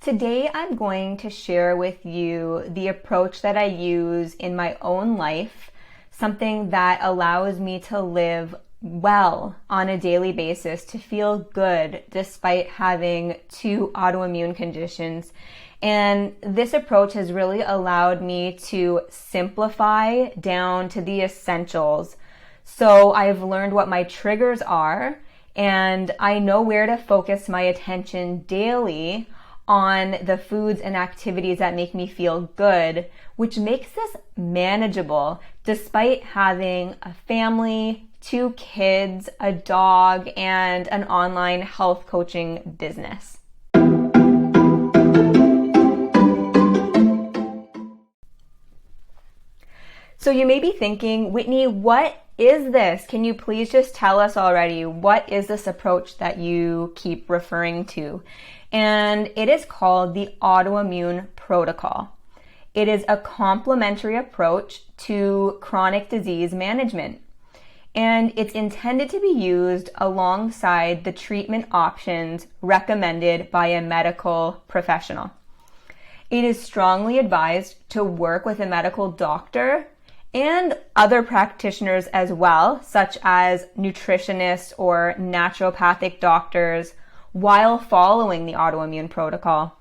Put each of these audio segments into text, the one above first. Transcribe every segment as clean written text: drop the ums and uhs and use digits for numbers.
Today I'm going to share with you the approach that I use in my own life, something that allows me to live well on a daily basis, to feel good despite having two autoimmune conditions. And this approach has really allowed me to simplify down to the essentials. So I've learned what my triggers are, and I know where to focus my attention daily on the foods and activities that make me feel good, which makes this manageable despite having a family, 2 kids, a dog, and an online health coaching business. So you may be thinking, Whitney, what is this? Can you please just tell us already? What is this approach that you keep referring to? And it is called the Autoimmune Protocol. It is a complementary approach to chronic disease management. And it's intended to be used alongside the treatment options recommended by a medical professional. It is strongly advised to work with a medical doctor and other practitioners as well, such as nutritionists or naturopathic doctors, while following the autoimmune protocol.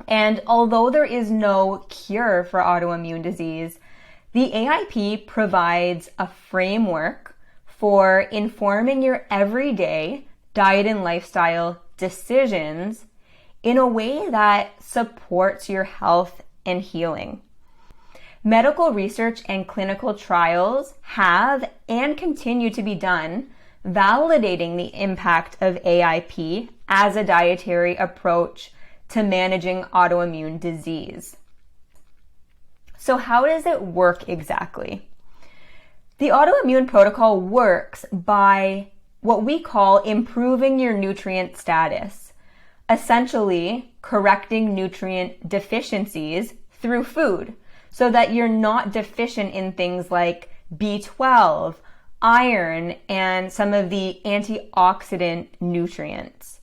And although there is no cure for autoimmune disease, the AIP provides a framework for informing your everyday diet and lifestyle decisions in a way that supports your health and healing. Medical research and clinical trials have and continue to be done validating the impact of AIP as a dietary approach to managing autoimmune disease. So how does it work exactly? The autoimmune protocol works by what we call improving your nutrient status, essentially correcting nutrient deficiencies through food so that you're not deficient in things like B12, iron, and some of the antioxidant nutrients.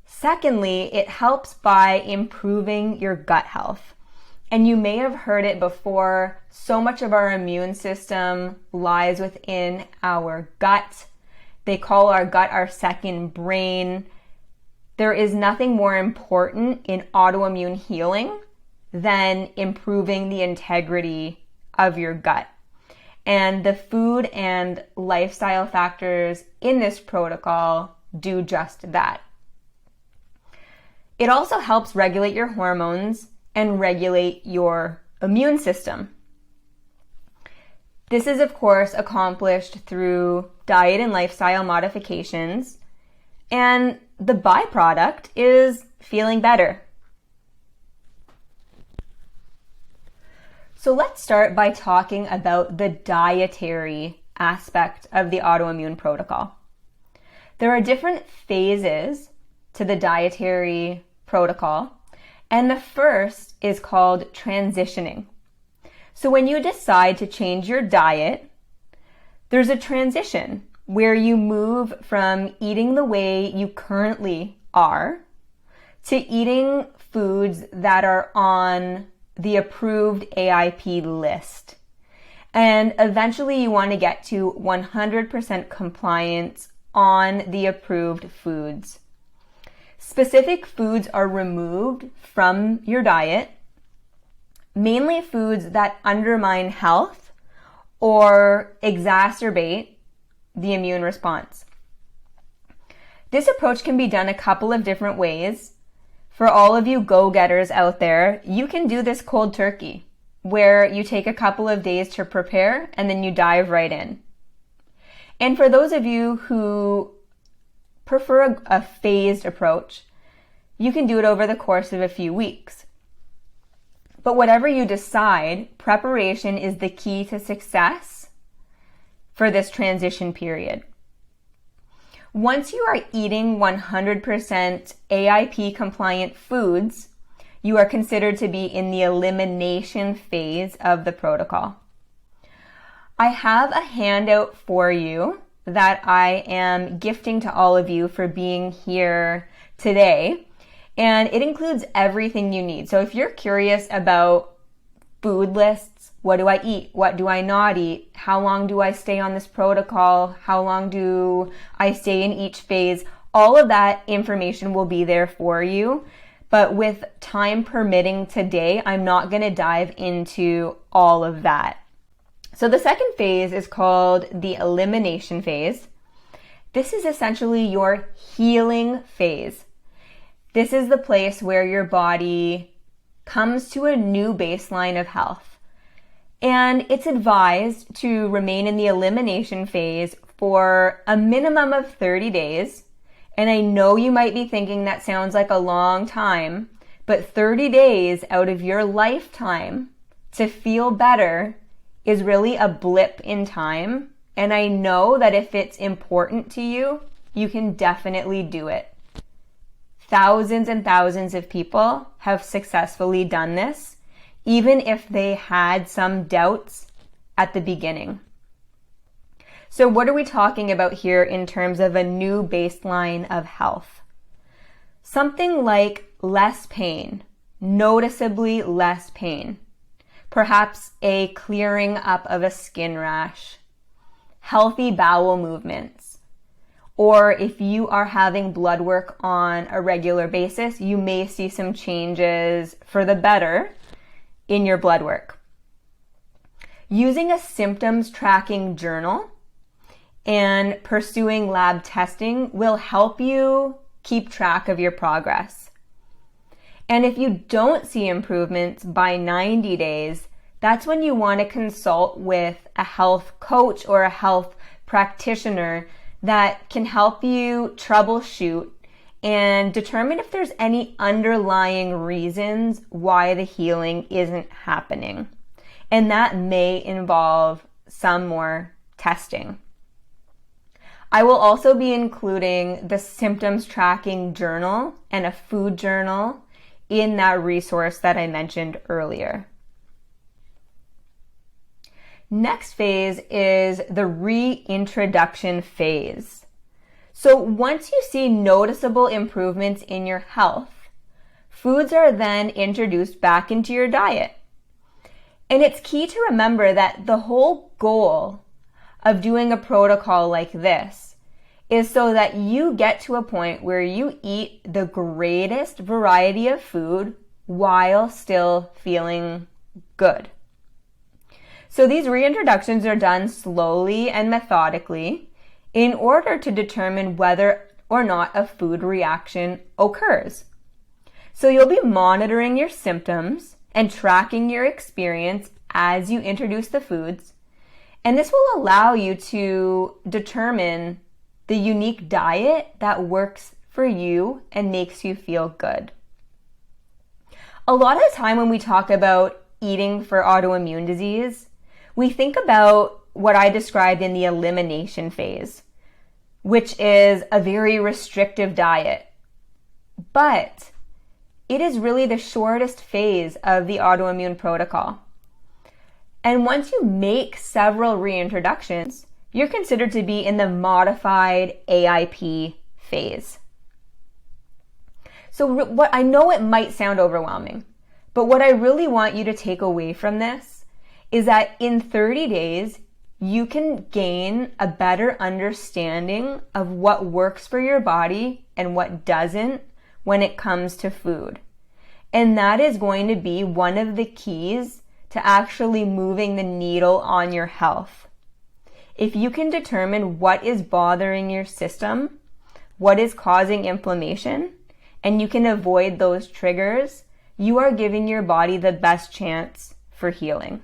Secondly, it helps by improving your gut health. And you may have heard it before, so much of our immune system lies within our gut. They call our gut our second brain. There is nothing more important in autoimmune healing than improving the integrity of your gut. And the food and lifestyle factors in this protocol do just that. It also helps regulate your hormones and regulate your immune system. This is, of course, accomplished through diet and lifestyle modifications, and the byproduct is feeling better. So let's start by talking about the dietary aspect of the autoimmune protocol. There are different phases to the dietary protocol, and the first is called transitioning. So when you decide to change your diet, there's a transition where you move from eating the way you currently are to eating foods that are on the approved AIP list. And eventually you want to get to 100% compliance on the approved foods. Specific foods are removed from your diet, mainly foods that undermine health or exacerbate the immune response. This approach can be done a couple of different ways. For all of you go-getters out there, you can do this cold turkey, where you take a couple of days to prepare and then you dive right in. And for those of you who prefer a phased approach, you can do it over the course of a few weeks. But whatever you decide, preparation is the key to success for this transition period. Once you are eating 100% AIP compliant foods, you are considered to be in the elimination phase of the protocol. I have a handout for you that I am gifting to all of you for being here today. And it includes everything you need. So if you're curious about food lists, what do I eat? What do I not eat? How long do I stay on this protocol? How long do I stay in each phase? All of that information will be there for you. But with time permitting today, I'm not going to dive into all of that. So the second phase is called the Elimination Phase. This is essentially your healing phase. This is the place where your body comes to a new baseline of health. And it's advised to remain in the elimination phase for a minimum of 30 days. And I know you might be thinking that sounds like a long time, but 30 days out of your lifetime to feel better is really a blip in time. And I know that if it's important to you, you can definitely do it. Thousands and thousands of people have successfully done this, even if they had some doubts at the beginning. So what are we talking about here in terms of a new baseline of health? Something like less pain, noticeably less pain. Perhaps a clearing up of a skin rash, healthy bowel movements. Or if you are having blood work on a regular basis, you may see some changes for the better in your blood work. Using a symptoms tracking journal and pursuing lab testing will help you keep track of your progress. And if you don't see improvements by 90 days, that's when you want to consult with a health coach or a health practitioner that can help you troubleshoot and determine if there's any underlying reasons why the healing isn't happening. And that may involve some more testing. I will also be including the symptoms tracking journal and a food journal in that resource that I mentioned earlier. Next phase is the reintroduction phase. So once you see noticeable improvements in your health, foods are then introduced back into your diet. And it's key to remember that the whole goal of doing a protocol like this is so that you get to a point where you eat the greatest variety of food while still feeling good. So these reintroductions are done slowly and methodically in order to determine whether or not a food reaction occurs. So you'll be monitoring your symptoms and tracking your experience as you introduce the foods. And this will allow you to determine the unique diet that works for you and makes you feel good. A lot of the time when we talk about eating for autoimmune disease, we think about what I described in the elimination phase, which is a very restrictive diet. But it is really the shortest phase of the autoimmune protocol. And once you make several reintroductions, you're considered to be in the modified AIP phase. So what I know it might sound overwhelming, but what I really want you to take away from this is that in 30 days, you can gain a better understanding of what works for your body and what doesn't when it comes to food. And that is going to be one of the keys to actually moving the needle on your health. If you can determine what is bothering your system, what is causing inflammation, and you can avoid those triggers, you are giving your body the best chance for healing.